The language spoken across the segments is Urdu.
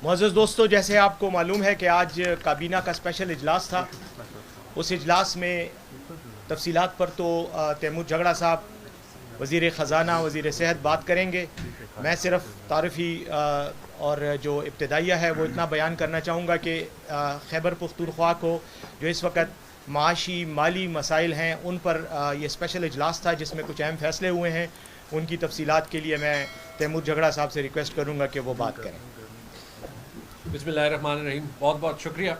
معزز دوستو، جیسے آپ کو معلوم ہے کہ آج کابینہ کا اسپیشل اجلاس تھا. اس اجلاس میں تفصیلات پر تو تیمور جھگڑا صاحب وزیر خزانہ وزیر صحت بات کریں گے. میں صرف تعارفی اور جو ابتدائیہ ہے وہ اتنا بیان کرنا چاہوں گا کہ خیبر پختونخوا کو جو اس وقت معاشی مالی مسائل ہیں ان پر یہ اسپیشل اجلاس تھا جس میں کچھ اہم فیصلے ہوئے ہیں. ان کی تفصیلات کے لیے میں تیمور جھگڑا صاحب سے ریکویسٹ کروں گا کہ وہ بات کریں. بسم اللہ الرحمن الرحیم. بہت بہت شکریہ.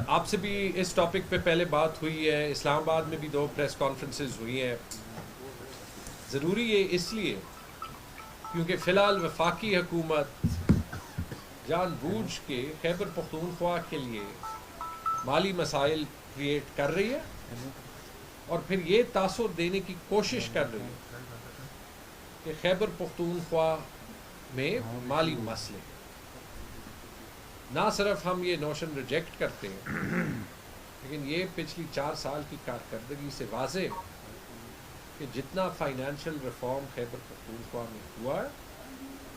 آپ سے بھی اس ٹاپک پہ پہلے بات ہوئی ہے. اسلام آباد میں بھی 2 پریس کانفرنسز ہوئی ہیں. ضروری ہے اس لیے کیونکہ فی الحال وفاقی حکومت جان بوجھ کے خیبر پختونخوا کے لیے مالی مسائل کریٹ کر رہی ہے اور پھر یہ تاثر دینے کی کوشش کر رہی ہے کہ خیبر پختونخوا میں مالی مسئلے. نہ صرف ہم یہ نوشن ریجیکٹ کرتے ہیں لیکن یہ پچھلی 4 سال کی کارکردگی سے واضح ہے کہ جتنا فائنینشیل ریفارم خیبر پختونخوا میں ہوا ہے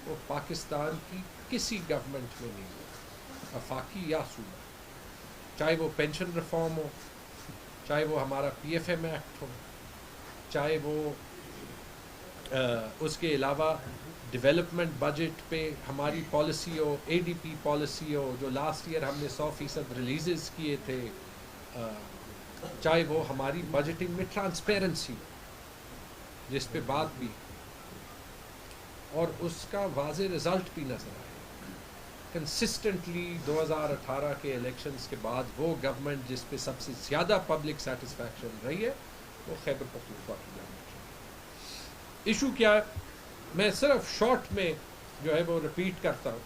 وہ پاکستان کی کسی گورنمنٹ میں نہیں ہوا، وفاقی یا صوبہ. چاہے وہ پینشن ریفارم ہو، چاہے وہ ہمارا PFM ایکٹ ہو، چاہے وہ اس کے علاوہ ڈیولپمنٹ بجٹ پہ ہماری پالیسی ہو، ADP پالیسی ہو جو لاسٹ ایئر ہم نے 100% ریلیزز کیے تھے، چاہے وہ ہماری بجٹنگ میں ٹرانسپیرنسی ہو جس پہ بات بھی اور اس کا واضح رزلٹ بھی نظر آئے. کنسسٹنٹلی 2018 کے الیکشنز کے بعد وہ گورنمنٹ جس پہ سب سے زیادہ پبلک سیٹسفیکشن رہی ہے وہ خیبر پختونخوا کی گورنمنٹ ہے. ایشو کیا ہے میں صرف شارٹ میں جو ہے وہ رپیٹ کرتا ہوں.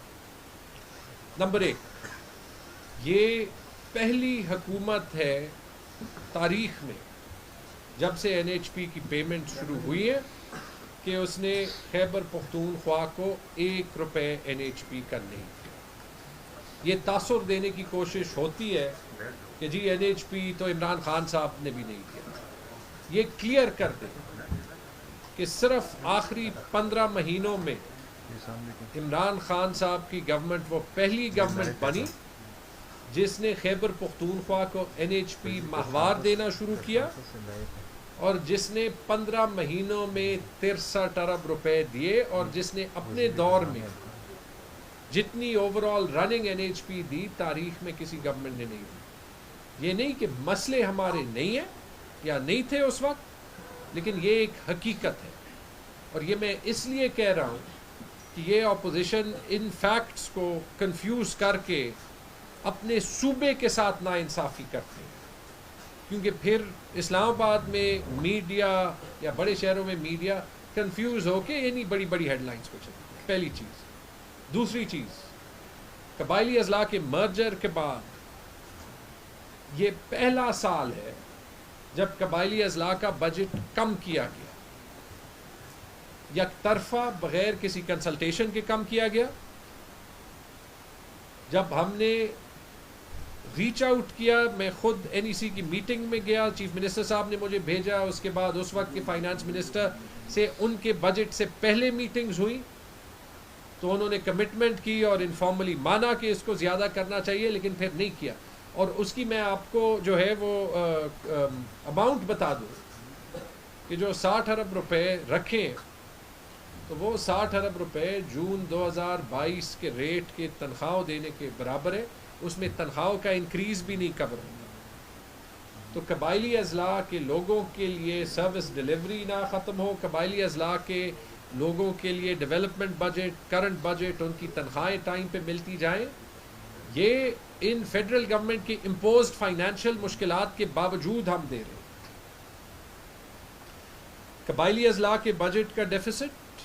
نمبر 1، یہ پہلی حکومت ہے تاریخ میں جب سے NHP کی پیمنٹ شروع ہوئی ہے کہ اس نے خیبر پختونخوا کو 1 روپے NHP کا نہیں کیا. یہ تاثر دینے کی کوشش ہوتی ہے کہ جی NHP تو عمران خان صاحب نے بھی نہیں کیا. یہ کلیئر کر دیں کہ صرف آخری 15 مہینوں میں عمران خان صاحب کی گورنمنٹ وہ پہلی گورنمنٹ بنی جس نے خیبر پختونخوا کو NHP ماہوار دینا شروع کیا اور جس نے 15 مہینوں میں 63 ارب روپے دیے اور جس نے اپنے دور میں جتنی اوور آل رننگ NHP دی تاریخ میں کسی گورنمنٹ نے نہیں دی. یہ نہیں کہ مسئلے ہمارے نہیں ہیں یا نہیں تھے اس وقت، لیکن یہ ایک حقیقت ہے اور یہ میں اس لیے کہہ رہا ہوں کہ یہ اپوزیشن ان فیکٹس کو کنفیوز کر کے اپنے صوبے کے ساتھ ناانصافی کرتے ہیں. کیونکہ پھر اسلام آباد میں میڈیا یا بڑے شہروں میں میڈیا کنفیوز ہو کے یعنی بڑی بڑی ہیڈ لائنز کو چلتی ہے. پہلی چیز. دوسری چیز، قبائلی اضلاع کے مرجر کے بعد یہ پہلا سال ہے جب قبائلی اضلاع کا بجٹ کم کیا گیا، یک طرفہ بغیر کسی کنسلٹیشن کے کم کیا گیا. جب ہم نے ریچ آؤٹ کیا، میں خود NEC کی میٹنگ میں گیا، چیف منسٹر صاحب نے مجھے بھیجا، اس کے بعد اس وقت کے فائنانس منسٹر سے ان کے بجٹ سے پہلے میٹنگز ہوئی تو انہوں نے کمٹمنٹ کی اور انفارملی مانا کہ اس کو زیادہ کرنا چاہیے لیکن پھر نہیں کیا. اور اس کی میں آپ کو جو ہے وہ اماؤنٹ بتا دوں کہ جو 60 ارب روپے رکھیں تو وہ 60 ارب روپے جون 2022 کے ریٹ کے تنخواہ دینے کے برابر ہے. اس میں تنخواہ کا انکریز بھی نہیں کور ہوگا. تو قبائلی اضلاع کے لوگوں کے لیے سروس ڈیلیوری نہ ختم ہو، قبائلی اضلاع کے لوگوں کے لیے ڈیولپمنٹ بجٹ، کرنٹ بجٹ، ان کی تنخواہیں ٹائم پہ ملتی جائیں، یہ ان فیڈرل گورنمنٹ کی امپوزڈ فائنینشیل مشکلات کے باوجود ہم دے رہے ہیں. قبائلی اضلاع کے بجٹ کا ڈیفیسٹ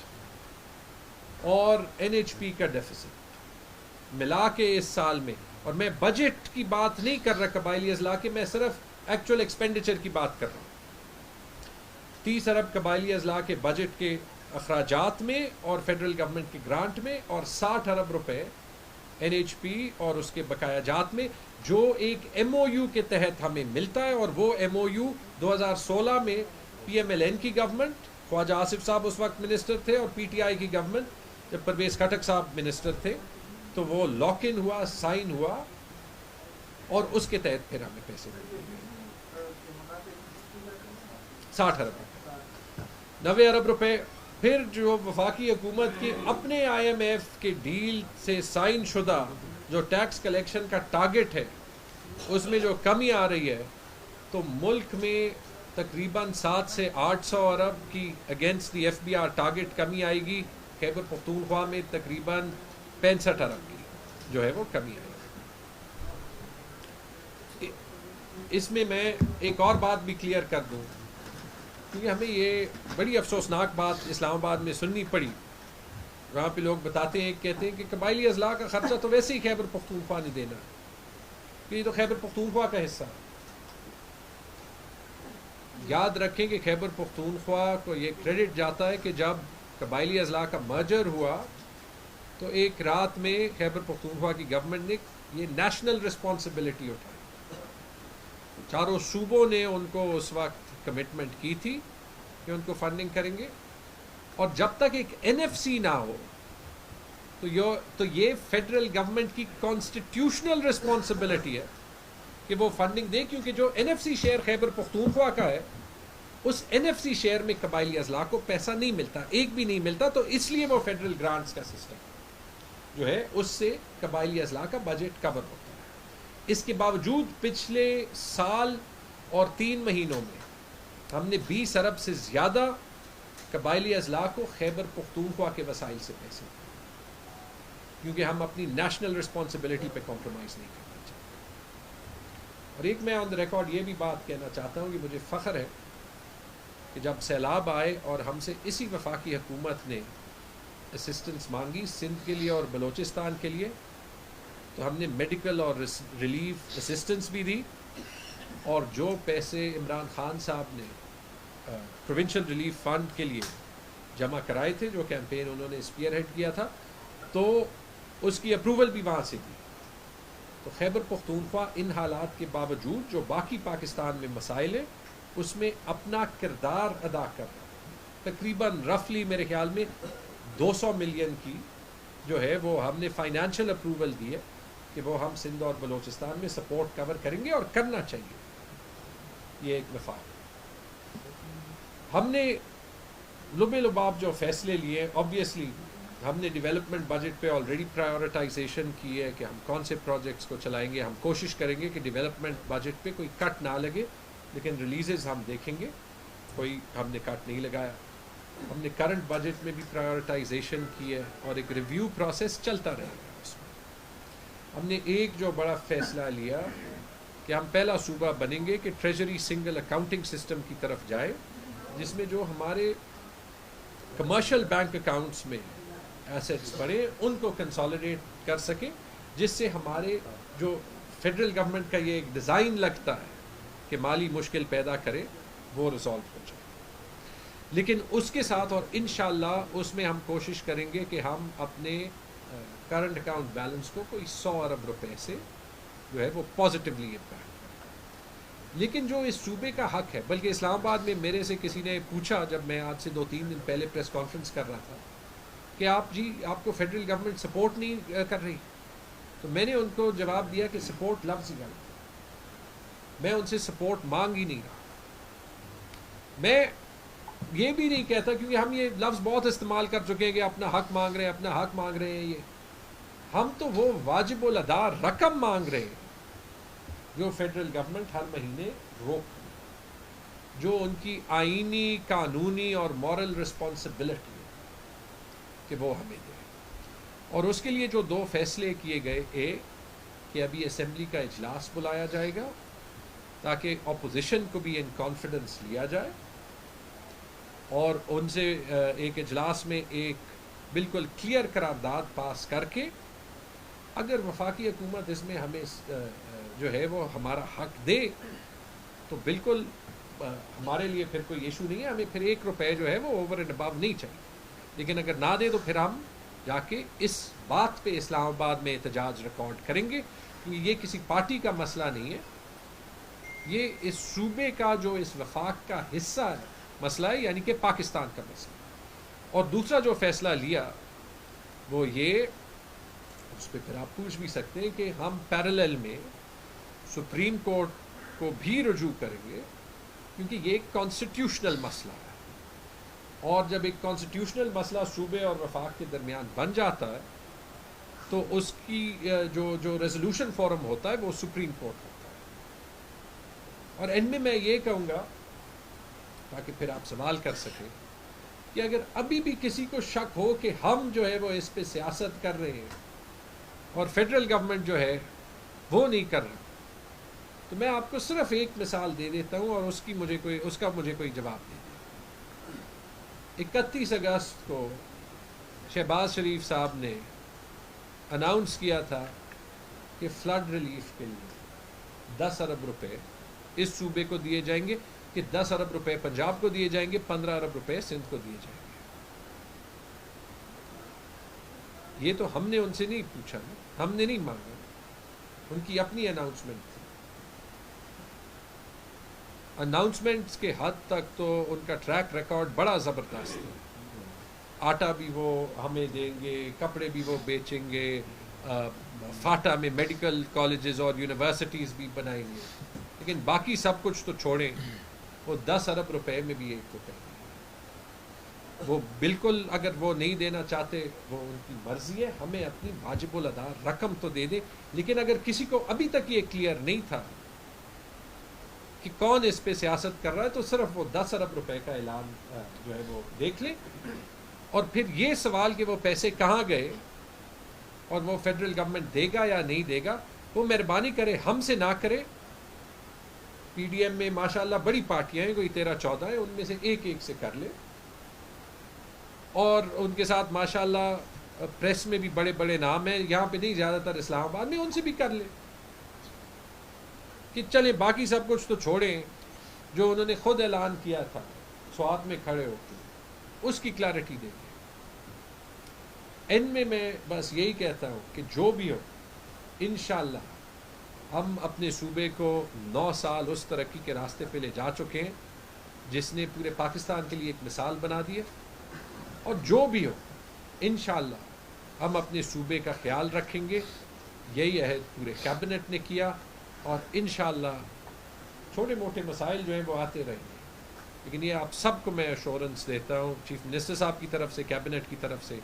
اور NHP کا ڈیفیسٹ ملا کے اس سال میں، اور میں بجٹ کی بات نہیں کر رہا قبائلی اضلاع کے، میں صرف ایکچوئل ایکسپینڈیچر کی بات کر رہا ہوں. 30 ارب قبائلی اضلاع کے بجٹ کے اخراجات میں اور فیڈرل گورنمنٹ کی گرانٹ میں اور 60 ارب روپے NHP اور اس کے بقایا جات میں جو ایک MOU کے تحت ہمیں ملتا ہے. اور وہ MOU 2016 میں PMLN کی گورنمنٹ، خواجہ آصف صاحب اس وقت منسٹر تھے، اور PTI کی گورنمنٹ جب پرویز خٹک صاحب منسٹر تھے، تو وہ لاک ان ہوا, سائن ہوا, اور اس کے تحت پھر ہمیں پیسے ملے 60 ارب روپے, 90 ارب روپے. پھر جو وفاقی حکومت کی اپنے آئی ایم ایف کے ڈیل سے سائن شدہ جو ٹیکس کلیکشن کا ٹارگٹ ہے اس میں جو کمی آ رہی ہے, تو ملک میں تقریباً 700 سے 800 ارب کی against the F B R target کمی آئے گی. خیبر پختونخوا میں تقریباً 65 ارب کی جو ہے وہ کمی آئے گی. اس میں ایک اور بات بھی کلیئر کر دوں, کیونکہ ہمیں یہ بڑی افسوسناک بات اسلام آباد میں سننی پڑی. وہاں پہ لوگ بتاتے ہیں, کہتے ہیں کہ قبائلی اضلاع کا خرچہ تو ویسے ہی خیبر پختونخوا نے دینا, کہ یہ تو خیبر پختونخوا کا حصہ. یاد رکھیں کہ خیبر پختونخوا کو یہ کریڈٹ جاتا ہے کہ جب قبائلی اضلاع کا مرجر ہوا تو ایک رات میں خیبر پختونخوا کی گورنمنٹ نے یہ نیشنل رسپانسبلٹی اٹھائی. چاروں صوبوں نے ان کو اس وقت کمٹمنٹ کی تھی کہ ان کو فنڈنگ کریں گے, اور جب تک ایک این ایف سی نہ ہو تو یہ فیڈرل گورنمنٹ کی کانسٹیٹیوشنل رسپانسبلٹی ہے کہ وہ فنڈنگ دے, کیونکہ جو N F C share Khyber Pakhtunkhwa کا ہے اس این ایف سی شیئر میں قبائلی اضلاع کو پیسہ نہیں ملتا, ایک بھی نہیں ملتا. تو اس لیے وہ فیڈرل گرانٹس کا سسٹم جو ہے اس سے قبائلی اضلاع کا بجٹ کور ہوتا ہے. اس کے باوجود پچھلے سال اور 3 مہینوں میں ہم نے 20 ارب سے زیادہ قبائلی اضلاع کو خیبر پختونخوا کے وسائل سے پیسے دیے, کیونکہ ہم اپنی نیشنل رسپانسبلٹی پہ کمپرومائز نہیں کرنا چاہتے. اور ایک میں آن دا ریکارڈ یہ بھی بات کہنا چاہتا ہوں کہ مجھے فخر ہے کہ جب سیلاب آئے اور ہم سے اسی وفاقی حکومت نے اسسٹنس مانگی سندھ کے لیے اور بلوچستان کے لیے, تو ہم نے میڈیکل اور ریلیف اسسٹنس بھی دی, اور جو پیسے عمران خان صاحب نے پروونشل ریلیف فنڈ کے لیے جمع کرائے تھے, جو کیمپین انہوں نے اسپیئر ہیڈ کیا تھا, تو اس کی اپروول بھی وہاں سے دی. تو خیبر پختونخوا ان حالات کے باوجود جو باقی پاکستان میں مسائل ہیں اس میں اپنا کردار ادا کر رہا ہے. تقریباً رفلی میرے خیال میں 200 ملین کی جو ہے وہ ہم نے فائنینشیل اپروول دی ہے کہ وہ ہم سندھ اور بلوچستان میں سپورٹ کور کریں گے, اور کرنا چاہیے. یہ ایک وفاق. ہم نے لب لباب جو فیصلے لیے, آبویسلی ہم نے ڈیولپمنٹ بجٹ پہ آلریڈی پرائیورٹائزیشن کی ہے کہ ہم کون سے پروجیکٹس کو چلائیں گے. ہم کوشش کریں گے کہ ڈیولپمنٹ بجٹ پہ کوئی کٹ نہ لگے, لیکن ریلیزز ہم دیکھیں گے, کوئی ہم نے کٹ نہیں لگایا. ہم نے کرنٹ بجٹ میں بھی پرائیورٹائزیشن کی ہے, اور ایک ریویو پروسیس چلتا رہے گا. اس میں ہم نے ایک جو بڑا فیصلہ لیا کہ ہم پہلا صوبہ بنیں گے کہ ٹریجری سنگل اکاؤنٹنگ سسٹم کی طرف جائے, جس میں جو ہمارے کمرشل بینک اکاؤنٹس میں ایسیٹس پڑے ان کو کنسالیڈیٹ کر سکیں, جس سے ہمارے جو فیڈرل گورنمنٹ کا یہ ایک ڈیزائن لگتا ہے کہ مالی مشکل پیدا کرے وہ ریزالو ہو جائے. لیکن اس کے ساتھ اور انشاءاللہ اس میں ہم کوشش کریں گے کہ ہم اپنے کرنٹ اکاؤنٹ بیلنس کو کوئی 100 ارب روپے سے جو ہے وہ پازیٹیولی امپیکٹ کریں. لیکن جو اس صوبے کا حق ہے, بلکہ اسلام آباد میں میرے سے کسی نے پوچھا جب میں آج سے 2-3 دن پہلے پریس کانفرنس کر رہا تھا کہ آپ کو فیڈرل گورنمنٹ سپورٹ نہیں کر رہی, تو میں نے ان کو جواب دیا کہ سپورٹ لفظ ہی غلط, میں ان سے سپورٹ مانگ ہی نہیں رہا. میں یہ بھی نہیں کہتا, کیونکہ ہم یہ لفظ بہت استعمال کر چکے ہیں کہ اپنا حق مانگ رہے ہیں, اپنا حق مانگ رہے ہیں. یہ ہم تو وہ واجب الادا رقم مانگ رہے ہیں جو فیڈرل گورنمنٹ ہر مہینے روک, جو ان کی آئینی, قانونی اور مورل رسپانسبلٹی ہے کہ وہ ہمیں دے. اور اس کے لیے جو 2 فیصلے کیے گئے, ایک کہ ابھی اسمبلی کا اجلاس بلایا جائے گا تاکہ اپوزیشن کو بھی ان کانفیڈنس لیا جائے, اور ان سے ایک اجلاس میں ایک بالکل کلیئر قرارداد پاس کر کے اگر وفاقی حکومت اس میں ہمیں جو ہے وہ ہمارا حق دے تو بالکل ہمارے لیے پھر کوئی ایشو نہیں ہے, ہمیں پھر 1 روپے جو ہے وہ اوور اینڈ ابو نہیں چاہیے. لیکن اگر نہ دے تو پھر ہم جا کے اس بات پہ اسلام آباد میں احتجاج ریکارڈ کریں گے, کیونکہ یہ کسی پارٹی کا مسئلہ نہیں ہے, یہ اس صوبے کا جو اس وفاق کا حصہ ہے مسئلہ ہے, یعنی کہ پاکستان کا مسئلہ. اور دوسرا جو فیصلہ لیا وہ یہ, اس پہ پھر آپ پوچھ بھی سکتے ہیں کہ ہم پیرالل میں سپریم کورٹ کو بھی رجوع کریں گے، کیونکہ یہ ایک کانسٹیٹیوشنل مسئلہ ہے، اور جب ایک کانسٹیٹیوشنل مسئلہ صوبے اور وفاق کے درمیان بن جاتا ہے تو اس کی جو ریزولوشن فورم ہوتا ہے وہ سپریم کورٹ ہوتا ہے۔ اور اینڈ میں یہ کہوں گا تاکہ پھر آپ سوال کر سکیں کہ اگر ابھی بھی کسی کو شک ہو کہ ہم جو ہے وہ اس پہ سیاست کر رہے ہیں اور فیڈرل گورنمنٹ جو ہے وہ نہیں کر رہی، تو میں آپ کو صرف ایک مثال دے دیتا ہوں اور اس کا مجھے کوئی جواب دے دیں۔ 31 اگست کو شہباز شریف صاحب نے اناؤنس کیا تھا کہ فلڈ ریلیف کے لیے 10 ارب روپے اس صوبے کو دیے جائیں گے، کہ 10 ارب روپے پنجاب کو دیے جائیں گے، 15 ارب روپے سندھ کو دیے جائیں گے۔ یہ تو ہم نے ان سے نہیں پوچھا، ہم نے نہیں مانگا، ان کی اپنی اناؤنسمنٹ تھی۔ اناؤنسمنٹس کے حد تک تو ان کا ٹریک ریکارڈ بڑا زبردست ہے۔ آٹا بھی وہ ہمیں دیں گے، کپڑے بھی وہ بیچیں گے، فاٹا میں میڈیکل کالجز اور یونیورسٹیز بھی بنائیں گے، لیکن باقی سب کچھ تو چھوڑیں، وہ 10 ارب روپے میں بھی ایک کو کہیں گے۔ وہ بالکل اگر وہ نہیں دینا چاہتے وہ ان کی مرضی ہے، ہمیں اپنی واجب الادا رقم تو دے دیں، لیکن اگر کسی کو ابھی تک یہ کلیئر نہیں تھا کہ کون اس پہ سیاست کر رہا ہے تو صرف وہ 10 ارب روپے کا اعلان جو ہے وہ دیکھ لیں، اور پھر یہ سوال کہ وہ پیسے کہاں گئے اور وہ فیڈرل گورنمنٹ دے گا یا نہیں دے گا، وہ مہربانی کرے ہم سے نہ کرے۔ پی ڈی ایم میں ماشاءاللہ بڑی پارٹیاں ہیں، کوئی 13-14 ہیں، ان میں سے ایک سے کر لے، اور ان کے ساتھ ماشاءاللہ پریس میں بھی بڑے بڑے نام ہیں، یہاں پہ نہیں، زیادہ تر اسلام آباد میں، ان سے بھی کر لے کہ چلیں باقی سب کچھ تو چھوڑیں، جو انہوں نے خود اعلان کیا تھا سوات میں کھڑے ہو کے، اس کی کلیئرٹی دیں گے۔ اینڈ میں بس یہی کہتا ہوں کہ جو بھی ہو، انشاءاللہ ہم اپنے صوبے کو 9 سال اس ترقی کے راستے پہ لے جا چکے ہیں جس نے پورے پاکستان کے لیے ایک مثال بنا دی ہے، اور جو بھی ہو انشاءاللہ ہم اپنے صوبے کا خیال رکھیں گے۔ یہی عہد پورے کیبنٹ نے کیا، اور انشاءاللہ چھوٹے موٹے مسائل جو ہیں وہ آتے رہیں گے، لیکن یہ آپ سب کو میں ایشورنس دیتا ہوں چیف منسٹر صاحب کی طرف سے، کیبنٹ کی طرف سے،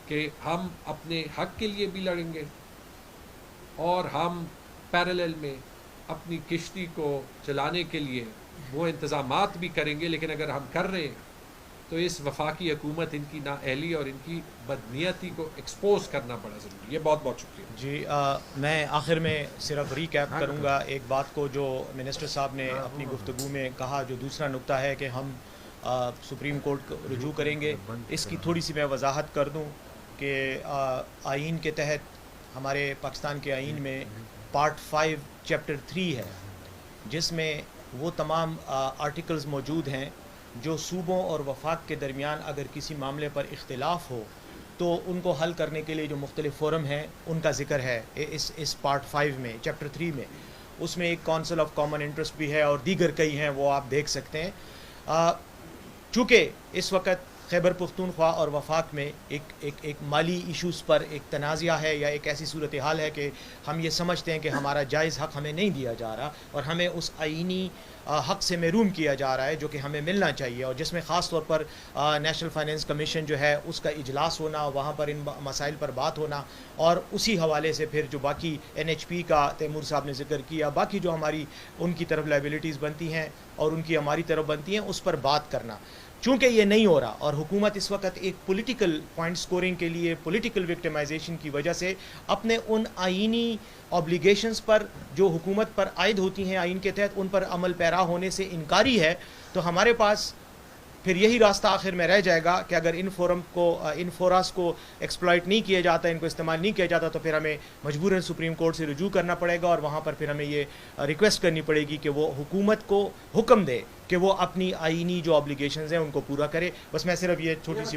کہ ہم اپنے حق کے لیے بھی لڑیں گے، اور ہم پیرالل میں اپنی کشتی کو چلانے کے لیے وہ انتظامات بھی کریں گے، لیکن اگر ہم کر رہے ہیں تو اس وفاقی حکومت ان کی نااہلی اور ان کی بدنیتی کو ایکسپوز کرنا بڑا ضروری ہے۔ بہت بہت شکریہ جی۔ میں آخر میں صرف ریکیپ کروں گا ایک بات کو جو منسٹر صاحب نے اپنی گفتگو میں کہا، جو دوسرا نقطہ ہے کہ ہم سپریم کورٹ کو رجوع کریں گے۔ اس کی تھوڑی سی میں وضاحت کر دوں کہ آئین کے تحت ہمارے پاکستان کے آئین میں پارٹ 5 چیپٹر 3 ہے، جس میں وہ تمام آرٹیکلز موجود ہیں جو صوبوں اور وفاق کے درمیان اگر کسی معاملے پر اختلاف ہو تو ان کو حل کرنے کے لیے جو مختلف فورم ہیں ان کا ذکر ہے اس پارٹ 5 میں، چیپٹر 3 میں۔ اس میں ایک کونسل آف کامن انٹرسٹ بھی ہے اور دیگر کئی ہیں، وہ آپ دیکھ سکتے ہیں۔ چونکہ اس وقت خیبر پختونخوا اور وفاق میں ایک مالی ایشوز پر ایک تنازعہ ہے، یا ایک ایسی صورتحال ہے کہ ہم یہ سمجھتے ہیں کہ ہمارا جائز حق ہمیں نہیں دیا جا رہا اور ہمیں اس آئینی حق سے محروم کیا جا رہا ہے جو کہ ہمیں ملنا چاہیے، اور جس میں خاص طور پر نیشنل فائنینس کمیشن جو ہے اس کا اجلاس ہونا، وہاں پر ان مسائل پر بات ہونا، اور اسی حوالے سے پھر جو باقی NHP کا تیمور صاحب نے ذکر کیا، باقی جو ہماری ان کی طرف لائبلٹیز بنتی ہیں اور ان کی ہماری طرف بنتی ہیں، اس پر بات کرنا۔ چونکہ یہ نہیں ہو رہا اور حکومت اس وقت ایک پولیٹیکل پوائنٹ سکورنگ کے لیے پولیٹیکل وکٹمائزیشن کی وجہ سے اپنے ان آئینی اوبلیگیشنز پر جو حکومت پر عائد ہوتی ہیں آئین کے تحت، ان پر عمل پیرا ہونے سے انکاری ہے، تو ہمارے پاس پھر یہی راستہ آخر میں رہ جائے گا کہ اگر ان فوراس کو ایکسپلائٹ نہیں کیا جاتا، ان کو استعمال نہیں کیا جاتا، تو پھر ہمیں مجبوراً سپریم کورٹ سے رجوع کرنا پڑے گا، اور وہاں پر پھر ہمیں یہ ریکویسٹ کرنی پڑے گی کہ وہ حکومت کو حکم دے کہ وہ اپنی آئینی جو آبلیگیشنز ہیں ان کو پورا کرے۔ بس میں صرف یہ چھوٹی سی